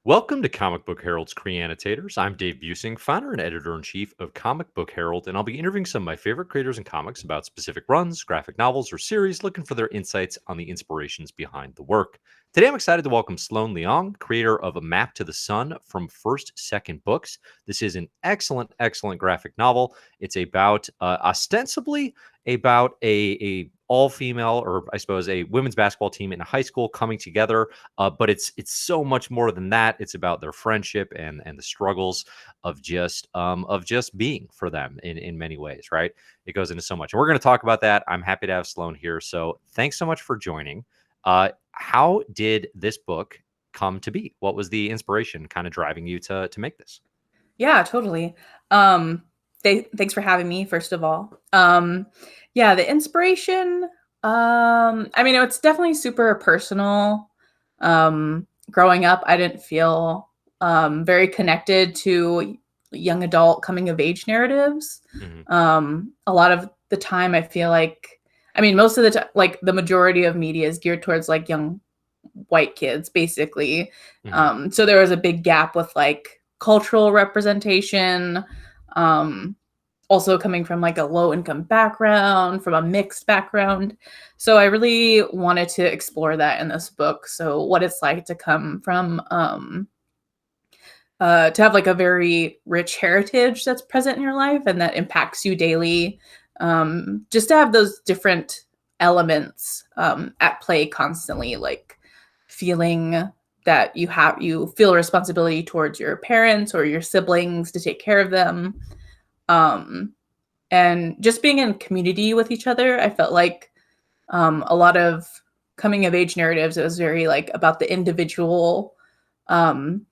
Welcome to Comic Book Herald's Creannotators. I'm Dave Busing, founder and editor-in-chief of Comic Book Herald, and I'll be interviewing some of my favorite creators in comics about specific runs, graphic novels, or series, looking for their insights on the inspirations behind the work. Today, I'm excited to welcome Sloane Leong, creator of A Map to the Sun from First Second Books. This is an excellent graphic novel. It's about ostensibly about a all-female, or I suppose a women's basketball team in a high school coming together, but it's so much more than that. It's about their friendship and the struggles of just being for them in many ways, right? It goes into so much, and we're going to talk about that. I'm happy to have Sloane here. So thanks so much for joining. How did this book come to be? What was the inspiration kind of driving you to make this? Yeah, totally. Thanks for having me, first of all. Yeah, the inspiration, it's definitely super personal. Growing up, I didn't feel very connected to young adult coming of age narratives. Hmm. A lot of the time, I feel like, most of the time, like the majority of media is geared towards like young white kids, basically. Hmm. So there was a big gap with like cultural representation, um, also coming from like a low income background, from a mixed background. So I really wanted to explore that in this book. So what it's like to come from to have like a very rich heritage that's present in your life and that impacts you daily. Just to have those different elements at play constantly, like feeling that you feel a responsibility towards your parents or your siblings to take care of them, um, and just being in community with each other. I felt like a lot of coming of age narratives, it was very like about the individual um,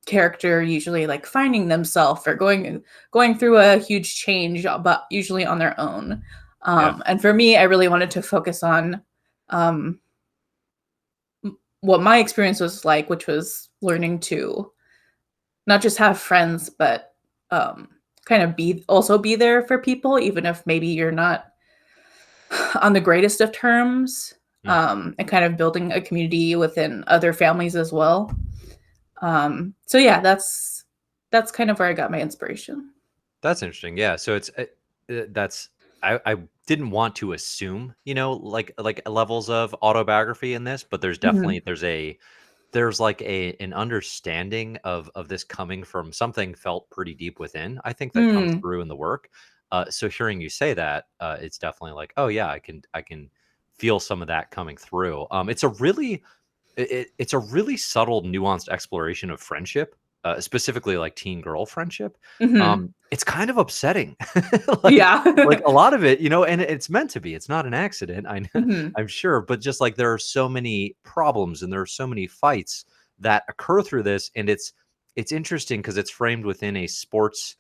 character, usually like finding themselves or going through a huge change, but usually on their own. Yeah. And for me, I really wanted to focus on um, what my experience was like, which was learning to not just have friends, but um, kind of be there for people, even if maybe you're not on the greatest of terms, Mm. and kind of building a community within other families as well. So yeah, that's kind of where I got my inspiration. That's interesting. Yeah. So that's I didn't want to assume, like levels of autobiography in this, but Mhm. there's like an understanding of this coming from something felt pretty deep within. I think that comes Mm. through in the work. So hearing you say that, it's definitely like, oh yeah, I can feel some of that coming through. It's a really subtle, nuanced exploration of friendship, specifically like teen girl friendship. Mhm. It's kind of upsetting, like Yeah. a lot of it, and it's meant to be. It's not an accident, Mhm. I'm sure, but just like there are so many problems and there are so many fights that occur through this, and it's interesting because it's framed within a sports.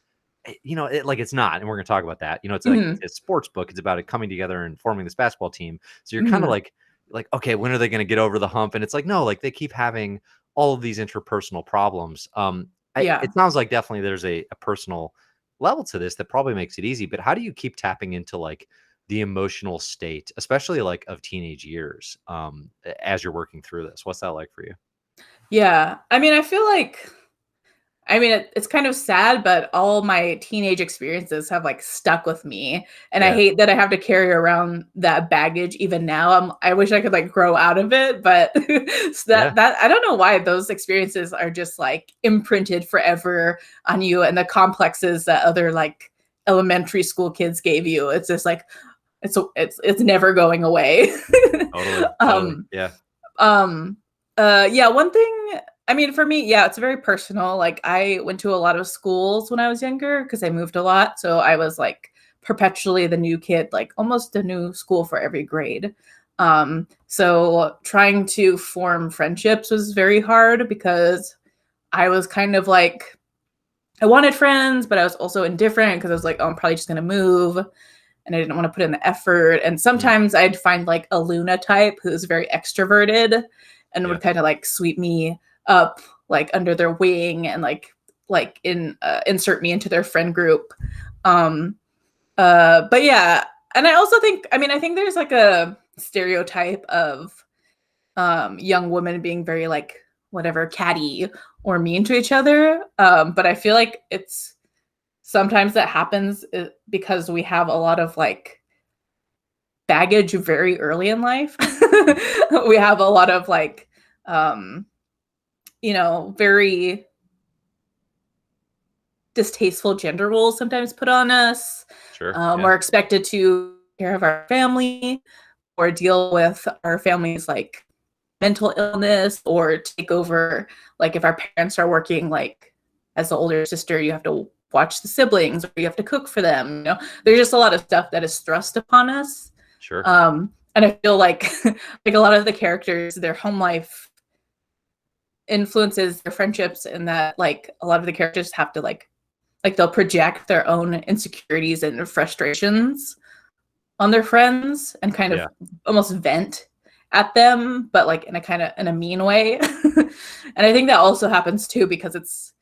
Like it's not, and we're going to talk about that. It's like Mhm. it's a sports book. It's about it coming together and forming this basketball team. So you're kind of Mhm. like, okay, when are they going to get over the hump? And it's like, no, like they keep having all of these interpersonal problems. Yeah. It sounds like definitely there's a personal level to this that probably makes it easy. But how do you keep tapping into like the emotional state, especially like of teenage years, as you're working through this? What's that like for you? Yeah. I feel like it's kind of sad, but all my teenage experiences have like stuck with me, and I Yeah, hate that I have to carry around that baggage even now. I wish I could like grow out of it, but so yeah, that I don't know why those experiences are just like imprinted forever on you, and the complexes that other like elementary school kids gave you. It's just like it's never going away. totally, um yeah, um, yeah, one thing, for me, yeah, it's very personal. Like I went to a lot of schools when I was younger because I moved a lot. So I was like perpetually the new kid, like almost a new school for every grade. So trying to form friendships was very hard because I was kind of like I wanted friends, but I was also indifferent because I was like, oh, I'm probably just gonna move and I didn't want to put in the effort. And mm, sometimes I'd find like a Luna type who's very extroverted and yeah, would kind of like sweep me up like under their wing and like insert me into their friend group. Um but yeah, and I also think I think there's like a stereotype of young women being very like whatever catty or mean to each other. But I feel like it's sometimes that happens because we have a lot of like baggage very early in life. We have a lot of like very distasteful gender roles sometimes put on us. Sure. Yeah. We're expected to take care of our family or deal with our family's like mental illness or take over, like if our parents are working, like as the older sister, you have to watch the siblings or you have to cook for them. There's just a lot of stuff that is thrust upon us. Sure. And I feel like like a lot of the characters, their home life influences their friendships, and that like a lot of the characters have to like they'll project their own insecurities and frustrations on their friends and kind of almost vent at them, but like in a mean way. And I think that also happens too because it's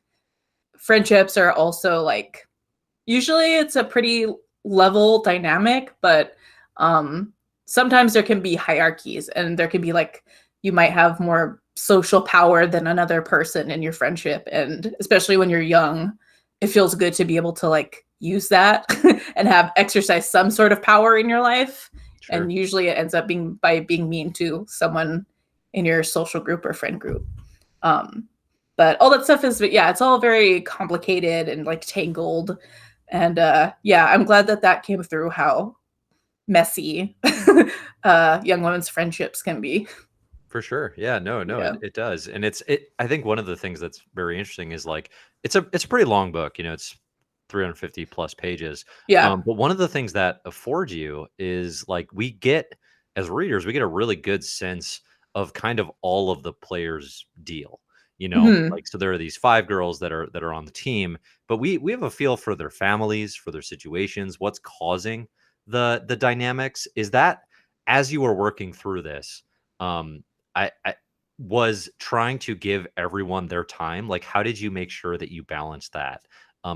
friendships are also like usually it's a pretty level dynamic, but sometimes there can be hierarchies, and there can be like you might have more social power than another person in your friendship, and especially when you're young, it feels good to be able to like use that and have exercise some sort of power in your life. Sure. And usually it ends up being by being mean to someone in your social group or friend group. But all that stuff is, it's all very complicated and like tangled. And I'm glad that came through how messy young women's friendships can be. For sure. Yeah, no, it does. And I think one of the things that's very interesting is like, it's a pretty long book, it's 350 plus pages. Yeah. But one of the things that affords you is like, as readers, we get a really good sense of kind of all of the players' deal, like, so there are these 5 girls that are on the team, but we have a feel for their families, for their situations, what's causing the dynamics. Is that as you were working through this, I was trying to give everyone their time. Like, how did you make sure that you balanced that?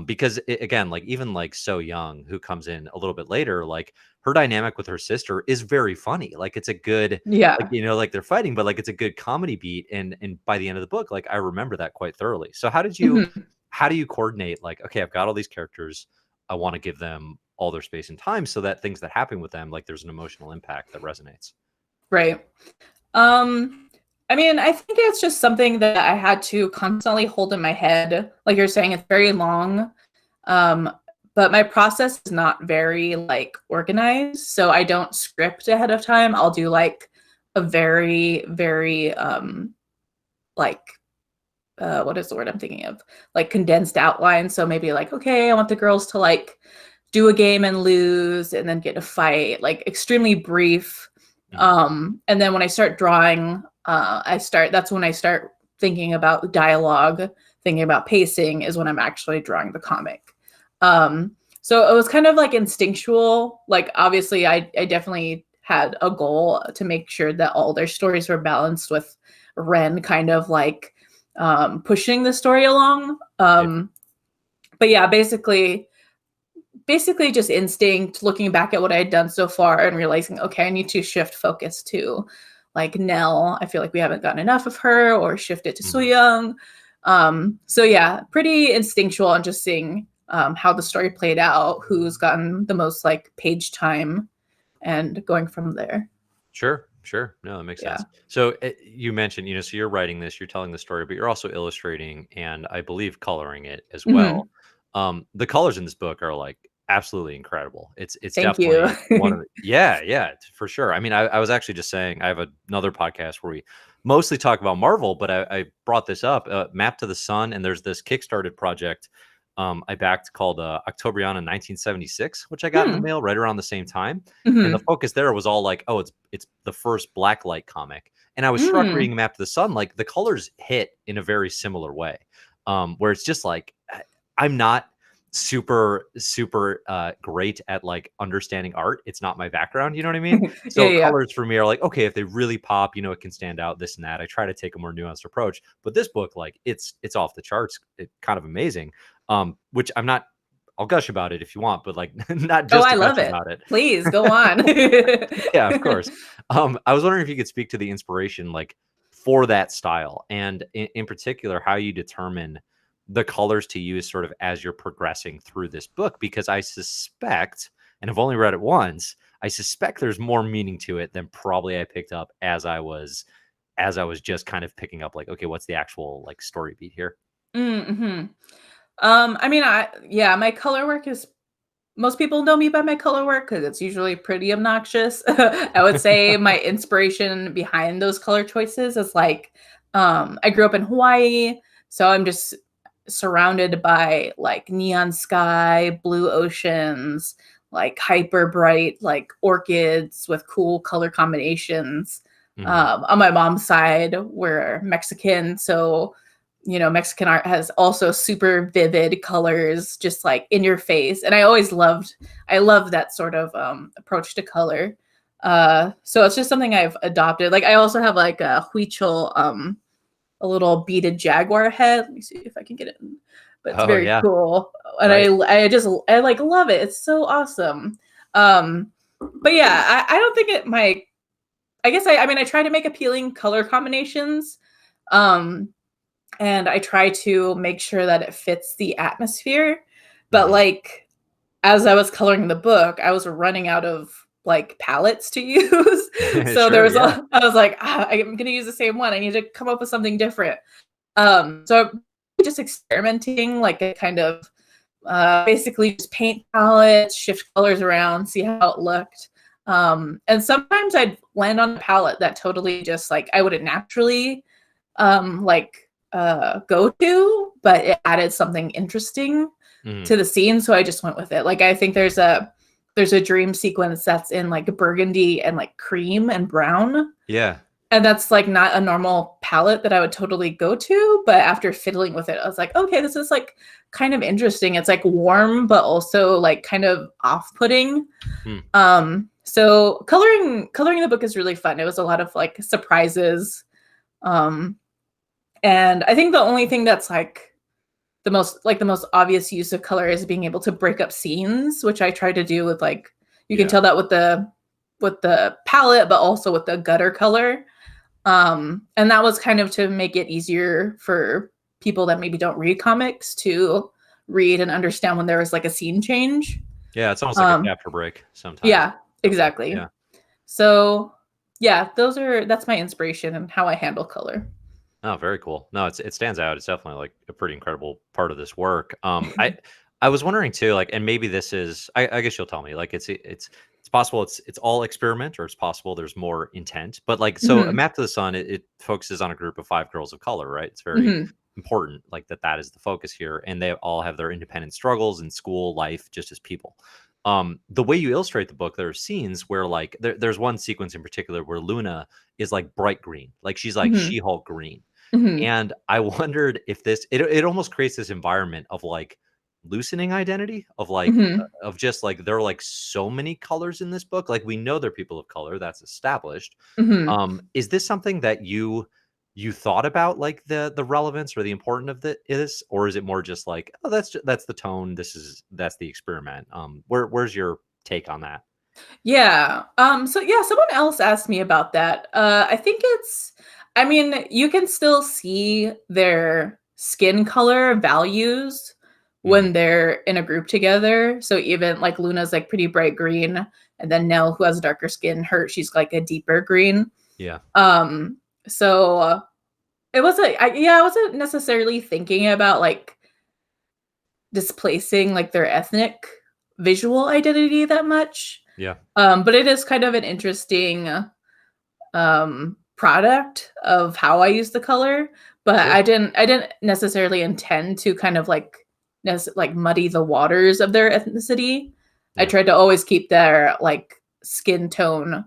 Because again, like even like So Young, who comes in a little bit later, like her dynamic with her sister is very funny. Like it's a good, like, like they're fighting, but like it's a good comedy beat. And by the end of the book, like I remember that quite thoroughly. So how do you coordinate? Like, okay, I've got all these characters. I want to give them all their space and time so that things that happen with them, like there's an emotional impact that resonates. Right. I mean, I think it's just something that I had to constantly hold in my head. Like you're saying, it's very long. But my process is not very like organized. So I don't script ahead of time. I'll do like a very, very what is the word I'm thinking of? Like condensed outline. So maybe like, okay, I want the girls to like do a game and lose and then get in a fight, like extremely brief. And then when I start drawing, that's when I start thinking about dialogue, thinking about pacing is when I'm actually drawing the comic. So it was kind of like instinctual. Like obviously I definitely had a goal to make sure that all their stories were balanced with Ren kind of like pushing the story along. But yeah, basically just instinct, looking back at what I had done so far and realizing, okay, I need to shift focus to like Nell. I feel like we haven't gotten enough of her, or shift it to So Young. So yeah, pretty instinctual and just seeing how the story played out, who's gotten the most like page time, and going from there. Sure. No, that makes sense. So you mentioned, so you're writing this, you're telling the story, but you're also illustrating and I believe coloring it as well. The colors in this book are like absolutely incredible. It's Thank definitely you. one of the, for sure. I mean, I was actually just saying, I have another podcast where we mostly talk about Marvel, but I brought this up, Map to the Sun, and there's this Kickstarted project I backed called Octobriana 1976, which I got in the mail right around the same time. And the focus there was all like, oh, it's the first blacklight comic. And I was struck reading Map to the Sun, like the colors hit in a very similar way, where it's just like, I'm not super great at like understanding art. It's not my background, you know what I mean? So colors for me are like, okay, if they really pop, it can stand out, this and that. I try to take a more nuanced approach, but this book, like it's off the charts. It's kind of amazing. Which I'll gush about it if you want, but like not just I to love gush it. about it. Please go on. Yeah, of course. I was wondering if you could speak to the inspiration like for that style, and in particular how you determine the colors to use sort of as you're progressing through this book, because I suspect, and I've only read it once, I suspect there's more meaning to it than probably I picked up as I was just kind of picking up, like, okay, what's the actual like story beat here? Mm-hmm. I mean, yeah, my color work is most people know me by my color work because it's usually pretty obnoxious. I would say my inspiration behind those color choices is like, I grew up in Hawaii, so I'm just surrounded by like neon sky, blue oceans, like hyper bright, like orchids with cool color combinations. Hmm. On my mom's side, we're Mexican, so Mexican art has also super vivid colors, just like in your face. And I love that sort of approach to color. So it's just something I've adopted. Like I also have like a huichol, a little beaded jaguar head. Let me see if I can get it. But it's Oh very yeah, cool. And right. I like love it. It's so awesome. Um, but yeah, I don't think I guess I mean I try to make appealing color combinations. Um, and I try to make sure that it fits the atmosphere. But Hmm. like as I was coloring the book, I was running out of like palettes to use. So Sure, yeah. I was like, I'm gonna use the same one. I need to come up with something different. So just experimenting, like a kind of basically just paint palettes, shift colors around, see how it looked. And sometimes I'd land on a palette that totally just like I wouldn't naturally like go to, but it added something interesting Hmm. to the scene, so I just went with it. Like I think there's a dream sequence that's in like burgundy and like cream and brown, Yeah. and that's like not a normal palette that I would totally go to, but after fiddling with it I was like, okay, this is like kind of interesting. It's like warm but also like kind of off-putting. Hmm. So coloring the book is really fun. It was a lot of like surprises. um and I think the only thing that's like the most obvious use of color is being able to break up scenes, which I try to do with like you can Yeah. tell that with the palette, but also with the gutter color. And that was kind of to make it easier for people that maybe don't read comics to read and understand when there was like a scene change. Yeah, it's almost like a Um, chapter break sometimes. yeah, Okay. exactly. Yeah. So yeah, that's my inspiration and how I handle color. Oh, very cool. No, it stands out. It's definitely like a pretty incredible part of this work. I was wondering too, like, and maybe this is, I guess you'll tell me, like, it's possible it's all experiment, or it's possible there's more intent. But like, so a Hmm. map to the sun, it focuses on a group of five girls of color, right? It's very Hmm. important, like that is the focus here, and they all have their independent struggles in school life, just as people. The way you illustrate the book, there are scenes where like there's one sequence in particular where Luna is like bright green, like she's like Hmm. She-Hulk green, Hmm. and I wondered if it almost creates this environment of like loosening identity, of like Hmm. of just like there are like so many colors in this book. Like we know they're people of color, that's established. Hmm. Is this something that you thought about, like the relevance or the importance of this, or is it more just like, oh, that's the tone. That's the experiment. Where's your take on that? Yeah. So yeah, someone else asked me about that. I mean, you can still see their skin color values Hmm. when they're in a group together. So even like Luna's like pretty bright green, and then Nell, who has darker skin, she's like a deeper green. Yeah. Um, so it wasn't I wasn't necessarily thinking about like displacing like their ethnic visual identity that much. Yeah. But it is kind of an interesting product of how I use the color. But Sure. I didn't necessarily intend to kind of like like muddy the waters of their ethnicity. I Yeah. tried to always keep their like skin tone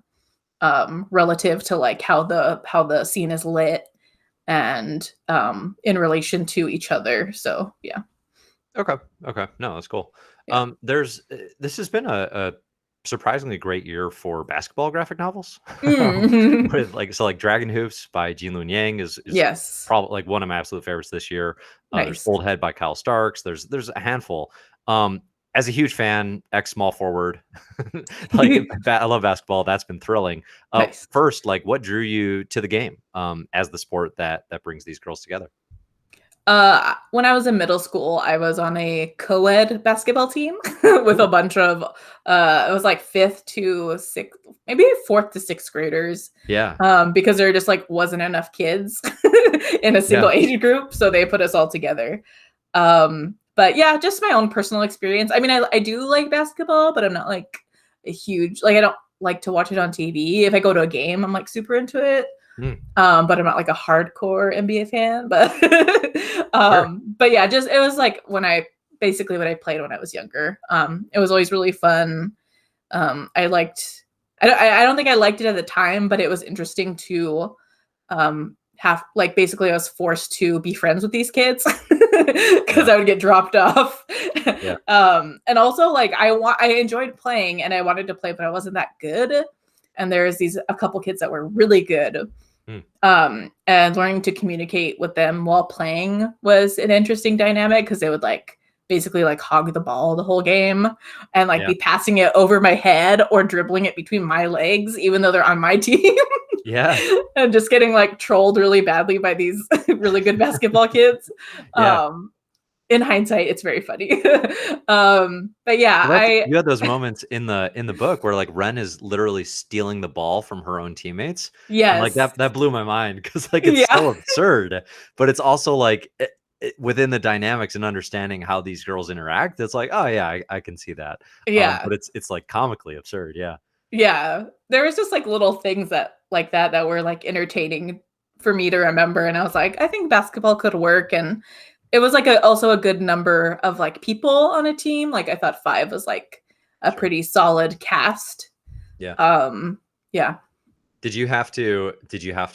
relative to like how the scene is lit and in relation to each other. So yeah. Okay. Okay. No, that's cool. Yeah. This has been a surprisingly great year for basketball graphic novels. Mm. With like, so like Dragon Hoops by Jean Lun Yang is Yes. probably like one of my absolute favorites this year. There's Nice. Old Head by Kyle Starks. There's a handful. Um, as a huge fan, ex small forward, like I love basketball. That's been thrilling. Nice. First, like, what drew you to the game as the sport that brings these girls together? When I was in middle school, I was on a co-ed basketball team with a Cool. bunch of it was like fifth to sixth, maybe fourth to sixth graders. Yeah, Because there just like wasn't enough kids in a yeah, single age group, so they put us all together. But yeah, just my own personal experience. I mean, I do like basketball, but I'm not like a huge like I don't like to watch it on TV. If I go to a game, I'm like super into it. mm, But I'm not like a hardcore NBA fan. But sure, but yeah, just it was like when I basically what I played when I was younger. It was always really fun. I liked. I don't think I liked it at the time, but it was interesting to have like basically I was forced to be friends with these kids because yeah, I would get dropped off. yeah, And also like I enjoyed playing and I wanted to play, but I wasn't that good. And there's these a couple kids that were really good. mm, And learning to communicate with them while playing was an interesting dynamic because they would like basically like hog the ball the whole game and like yeah, be passing it over my head or dribbling it between my legs, even though they're on my team. yeah, And just getting like trolled really badly by these really good basketball kids. yeah. Um, in hindsight, it's very funny. But yeah, Well, that's you had those moments in the book where, like, Ren is literally stealing the ball from her own teammates, and, like, yes, that blew my mind because, like, it's yeah, so absurd, but it's also, like, within the dynamics and understanding how these girls interact, it's like, "Oh, yeah, I can see that." yeah. But it's, like, comically absurd, yeah. Yeah, there was just, like, little things that like that were, like, entertaining for me to remember, and I was like, "I think basketball could work," and it was, like, also a good number of, like, people on a team, like, I thought 5 was, like, a Sure. pretty solid cast. Yeah. Um, yeah. Did you have to,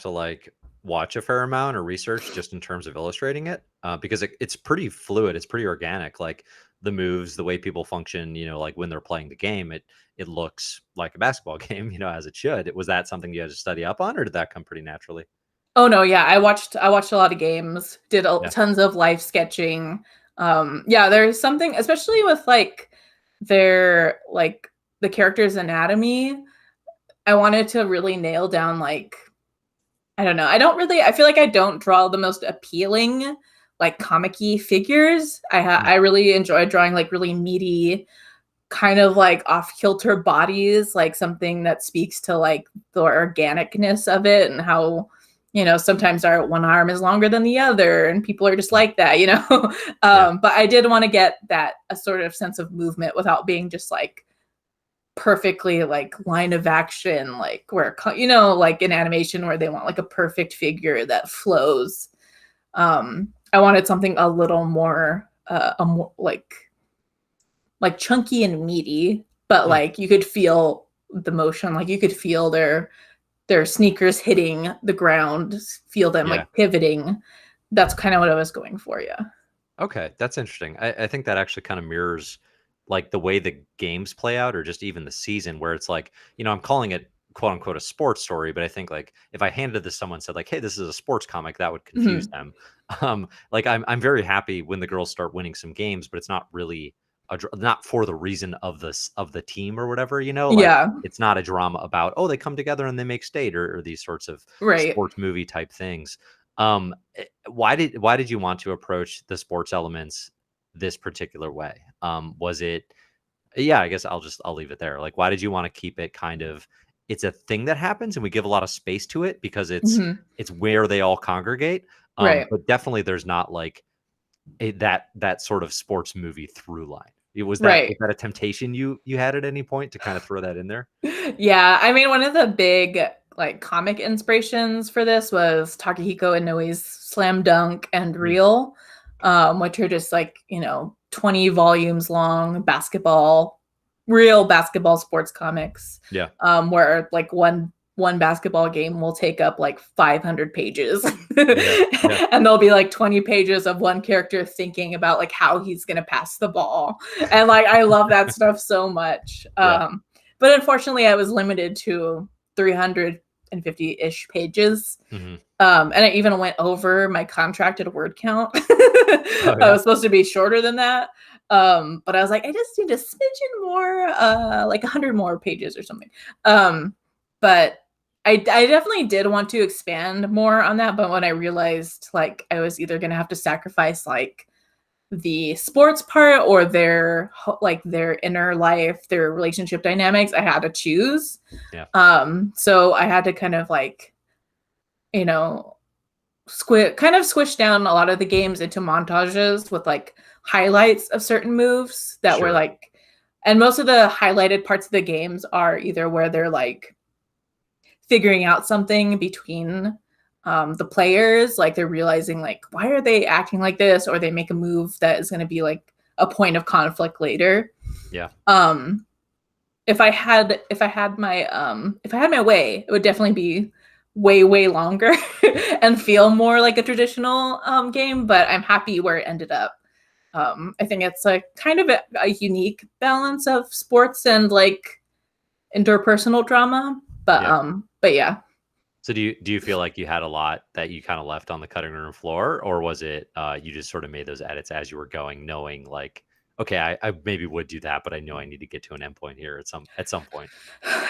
like, watch a fair amount or research just in terms of illustrating it? Because it's pretty fluid, it's pretty organic, like, the moves, the way people function, like, when they're playing the game, it looks like a basketball game, as it should. Was that something you had to study up on, or did that come pretty naturally? Oh, no, yeah, I watched a lot of games, did a Yeah. tons of life sketching. Yeah, there's something especially with, like, the character's anatomy, I wanted to really nail down, like I don't know. I feel like I don't draw the most appealing, like comic-y figures. Mm, I really enjoy drawing like really meaty, kind of like off-kilter bodies, like something that speaks to like the organicness of it and how, sometimes our one arm is longer than the other and people are just mm, like that. yeah, But I did want to get that a sort of sense of movement without being just like perfectly like line of action like where like in animation where they want like a perfect figure that flows. I wanted something a little more like chunky and meaty, but mm, like you could feel the motion, like you could feel their sneakers hitting the ground, feel them yeah. like pivoting. That's kind of what I was going for. Yeah. Okay, that's interesting. I think that actually kind of mirrors like the way the games play out, or just even the season, where it's like, I'm calling it quote unquote a sports story, but I think like if I handed this to someone and said like, hey, this is a sports comic, that would confuse Mhm. them. Like I'm very happy when the girls start winning some games, but it's not really not for the reason of the team or whatever, like Yeah. it's not a drama about, oh, they come together and they make state, or these sorts of Right. sports movie type things. Why did you want to approach the sports elements this particular way? Was it yeah, I guess I'll leave it there. Like, why did you want to keep it kind of it's a thing that happens and we give a lot of space to it because it's Mhm. it's where they all congregate. Right. But definitely there's not like that sort of sports movie through line. Was Right. that a temptation you had at any point to kind of throw that in there? Yeah, I mean, one of the big like comic inspirations for this was Takahiko Inoue's Slam Dunk and Mm, Reel, which are just like 20 volumes long real basketball sports comics, yeah. where like one basketball game will take up like 500 pages, Yeah. Yeah. and there'll be like 20 pages of one character thinking about like how he's gonna pass the ball, and like I love that stuff so much. Yeah. But unfortunately, I was limited to 350-ish pages. Hmm. And I even went over my contracted word count. Oh I yeah. was supposed to be shorter than that. But I was like, I just need a smidgen more, like 100 more pages or something. But I definitely did want to expand more on that. But when I realized like I was either going to have to sacrifice like the sports part or their like their inner life, their relationship dynamics, I had to choose. Yeah. So I had to kind of like, you know, kind of squish down a lot of the games into montages with like highlights of certain moves that were Sure. like, and most of the highlighted parts of the games are either where they're like figuring out something between the players, like they're realizing like why are they acting like this, or they make a move that is going to be like a point of conflict later. Yeah. um if I had my way, it would definitely be way longer and feel more like a traditional game, but I'm happy where it ended up. I think it's like kind of a unique balance of sports and like interpersonal drama, Yeah. but yeah. So do you feel like you had a lot that you kind of left on the cutting room floor, or was it you just sort of made those edits as you were going, knowing like, okay, I maybe would do that, but I know I need to get to an endpoint here at some point.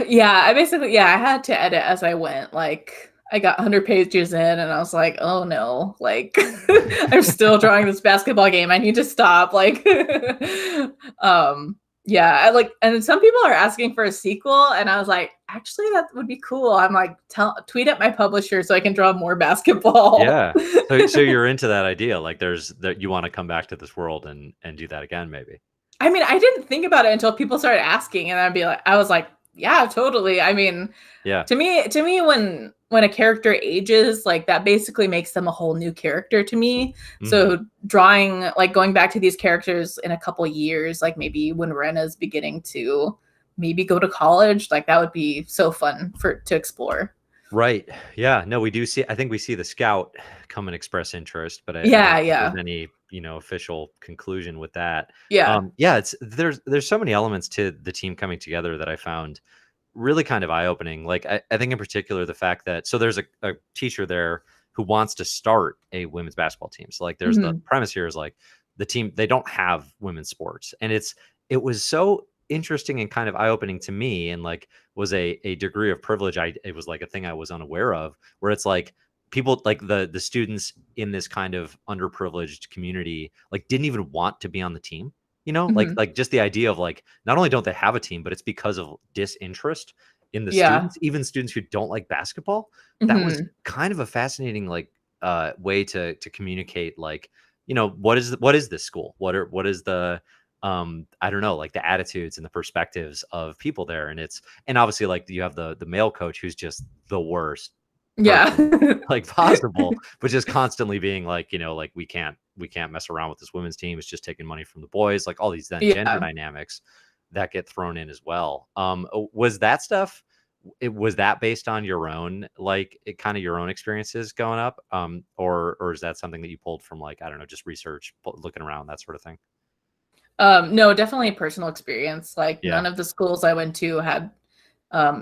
Yeah, I basically, yeah, I had to edit as I went. Like I got 100 pages in and I was like, oh no, like I'm still drawing this basketball game. I need to stop. Like yeah, I like, and some people are asking for a sequel and I was like, actually that would be cool. I'm like, tweet at my publisher so I can draw more basketball. Yeah. So you're into that idea, like there's that you want to come back to this world and do that again, maybe. I mean, I didn't think about it until people started asking, and I was like, yeah, totally. I mean, Yeah. to me, when a character ages, like that basically makes them a whole new character to me. Hmm. So drawing, like going back to these characters in a couple years, like maybe when Rena's beginning to maybe go to college, like that would be so fun to explore. Right. Yeah. No, we do see. I think we see the scout come and express interest, but I Yeah, don't think yeah, there's any, official conclusion with that. yeah. Yeah, it's there's so many elements to the team coming together that I found really kind of eye opening. Like I think in particular the fact that so there's a teacher there who wants to start a women's basketball team. So like there's the Hmm. premise here is like the team they don't have women's sports, and it was so interesting and kind of eye opening to me, and like was a degree of privilege. It was like a thing I was unaware of, where it's like people like the students in this kind of underprivileged community like didn't even want to be on the team. Hmm. Like just the idea of like not only don't they have a team, but it's because of disinterest in the Yeah. students, even students who don't like basketball. That was Hmm. kind of a fascinating like way to communicate like, what is this school? What is the I don't know, like the attitudes and the perspectives of people there. And obviously like you have the male coach who's just the worst Yeah. person like possible, but just constantly being like, like we can't mess around with this women's team. It's just taking money from the boys, like all these then gender Yeah. dynamics that get thrown in as well. Was that stuff was that based on your own like kind of your own experiences going up, or is that something that you pulled from like, I don't know, just research, looking around, that sort of thing? No, definitely personal experience. Like Yeah. none of the schools I went to had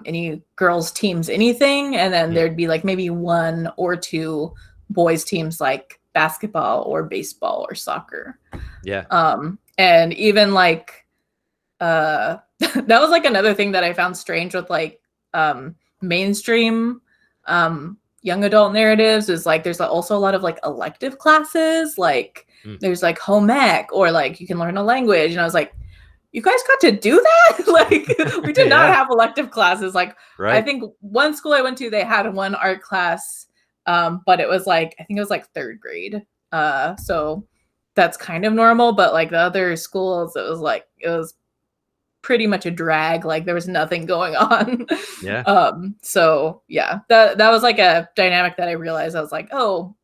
any girls teams anything, and then Mm. there'd be like maybe one or two boys teams like basketball or baseball or soccer. Yeah. And even like that was like another thing that I found strange with like mainstream young adult narratives is like there's also a lot of like elective classes, like Mm. there's like home ec or like you can learn a language, and I was like, you guys got to do that? Like we did not Yeah. have elective classes. Like I Right. think one school I went to, they had one art class, but it was like I think it was like third grade. So that's kind of normal, but like the other schools, it was pretty much a drag. Like there was nothing going on. Yeah. So yeah, that was like a dynamic that I realized. I was like, oh,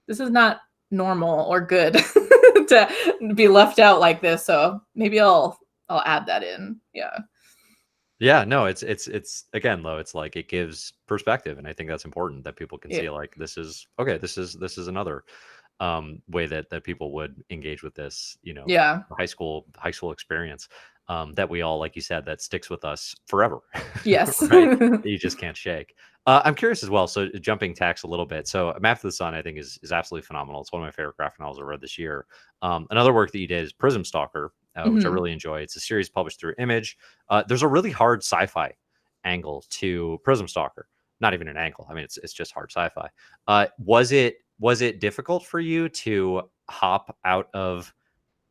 this is not normal or good to be left out like this. So maybe I'll add that in. Yeah. Yeah, no, it's again though, it's like it gives perspective, and I think that's important that people can Yeah. see like this is okay, this is another way that people would engage with this, Yeah. high school experience. that we all, like you said, that sticks with us forever, Yes. right? That you just can't shake. I'm curious as well. So jumping tacks a little bit. So Map to the Sun, I think is absolutely phenomenal. It's one of my favorite graphic novels I read this year. Another work that you did is Prism Stalker, which I Mhm. really enjoy. It's a series published through Image. There's a really hard sci-fi angle to Prism Stalker. Not even an angle. I mean, it's just hard sci-fi. Was it difficult for you to hop out of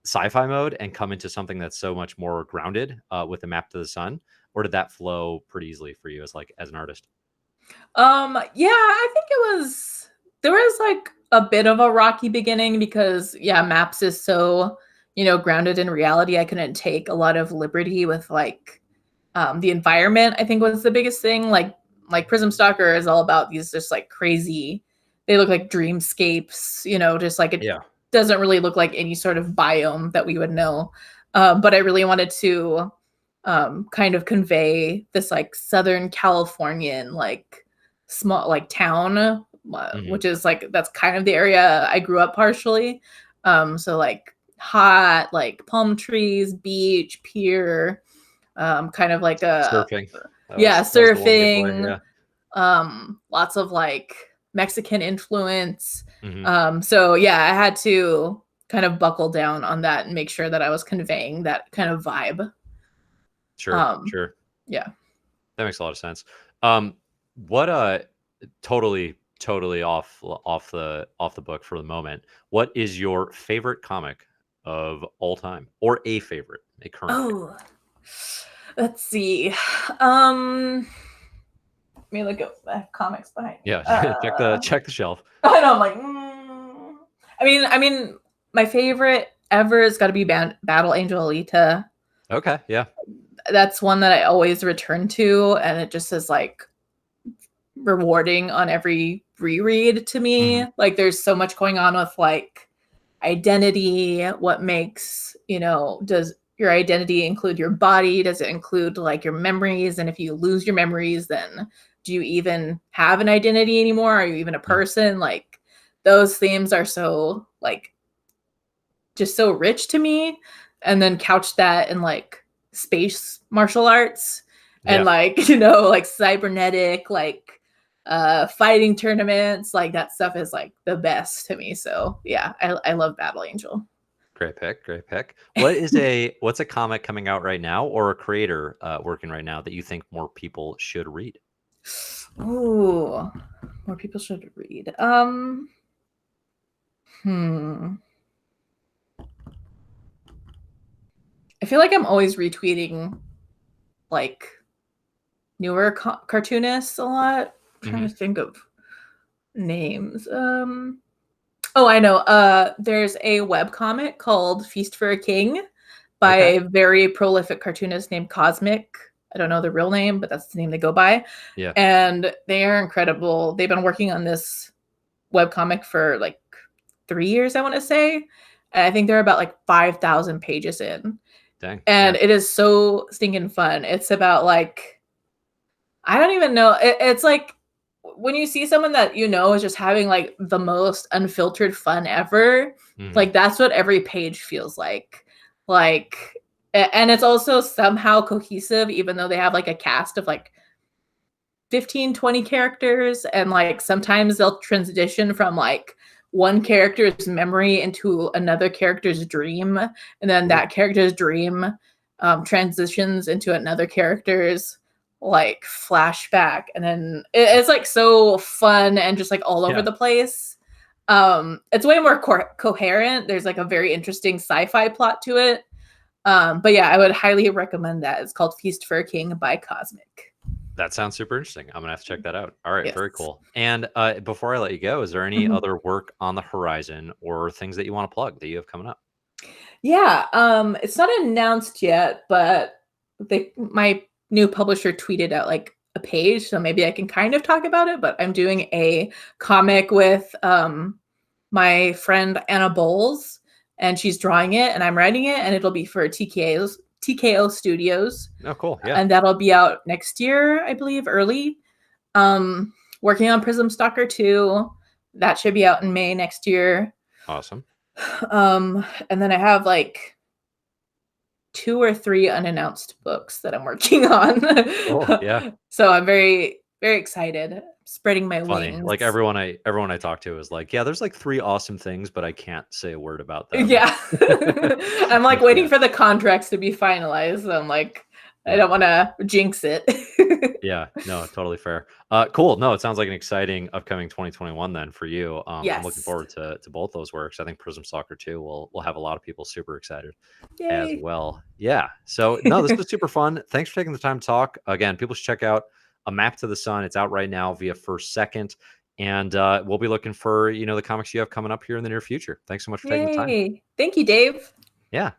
sci-fi mode and come into something that's so much more grounded with the Map to the Sun, or did that flow pretty easily for you as an artist? Yeah, I think there was like a bit of a rocky beginning because yeah, Maps is so, grounded in reality. I couldn't take a lot of liberty with like the environment. I think was the biggest thing. Like Prism Stalker is all about these just like crazy, they look like dreamscapes, just like it Yeah. doesn't really look like any sort of biome that we would know. But I really wanted to kind of convey this like Southern Californian like small like town, Hmm. which is like that's kind of the area I grew up partially. So like hot, like palm trees, beach, pier, kind of like a Surfing. That yeah, was that was the one giveaway. surfing, Yeah. lots of like Mexican influence. Hmm. So yeah, I had to kind of buckle down on that and make sure that I was conveying that kind of vibe. Sure. Um, Sure. yeah. That makes a lot of sense. What totally off the book for the moment. What is your favorite comic of all time, or a favorite, a current favorite? Oh, let's see. Um, Let me look at my comics behind me. Yeah. check the shelf. I know. I'm like, I mean, my favorite ever has got to be Battle Angel Alita. Okay. Yeah. That's one that I always return to, and it just is like rewarding on every reread to me. Hmm. Like, there's so much going on with like identity. What makes, does your identity include your body? Does it include like your memories? And if you lose your memories, then do you even have an identity anymore? Are you even a person? Like, those themes are so like just so rich to me. And then couch that in like space martial arts and Yeah. like, like cybernetic, like fighting tournaments, like that stuff is like the best to me. So yeah, I love Battle Angel. Great pick. Great pick. What's a comic coming out right now, or a creator working right now that you think more people should read? Ooh, more people should read. Hmm. I feel like I'm always retweeting like newer cartoonists a lot. I'm trying Hmm. to think of names. Oh, I know. There's a web comic called Feast for a King by Okay. a very prolific cartoonist named Cosmic. I don't know the real name, but that's the name they go by. Yeah. And they are incredible. They've been working on this web comic for like 3 years, I want to say. And I think they're about like 5,000 pages in. Dang. And Yeah. it is so stinking fun. It's about like I don't even know. It's like when you see someone that is just having like the most unfiltered fun ever, Hmm. like that's what every page feels like. Like, and it's also somehow cohesive, even though they have like a cast of like 15, 20 characters. And like sometimes they'll transition from like one character's memory into another character's dream. And then Ooh. that character's dream transitions into another character's like flashback. And then it's like so fun and just like all over Yeah. the place. It's way more coherent. There's like a very interesting sci-fi plot to it. But yeah, I would highly recommend that. It's called Feast for a King by Cosmic. That sounds super interesting. I'm gonna have to check that out. All right, very Yes. cool. And before I let you go, is there any Mhm. other work on the horizon or things that you want to plug that you have coming up? Yeah, it's not announced yet, but my new publisher tweeted out like a page, so maybe I can kind of talk about it. But I'm doing a comic with my friend Anna Bowles, and she's drawing it, and I'm writing it, and it'll be for TKO Studios, Oh, cool. Yeah. and that'll be out next year, I believe, early. Working on Prism Stalker 2. That should be out in May next year. Awesome. And then I have like 2 or 3 unannounced books that I'm working on. Cool. Yeah. So I'm very, very excited, spreading my Funny. wings. Like everyone I talk to is like, yeah, there's like 3 awesome things, but I can't say a word about them. Yeah. I'm like Yeah. waiting for the contracts to be finalized. I'm like, I Yeah. don't want to jinx it. Yeah, no, totally fair. Cool. No, it sounds like an exciting upcoming 2021 then for you. I'm looking Yes. forward to both those works. I think Prism Stalker 2 will have a lot of people super excited as Yay. well. Yeah. So no, this was super fun. Thanks for taking the time to talk. Again, people should check out A Map to the Sun. It's out right now via First Second. And we'll be looking for, the comics you have coming up here in the near future. Thanks so much for taking the time. Yay. Thank you, Dave. Yeah.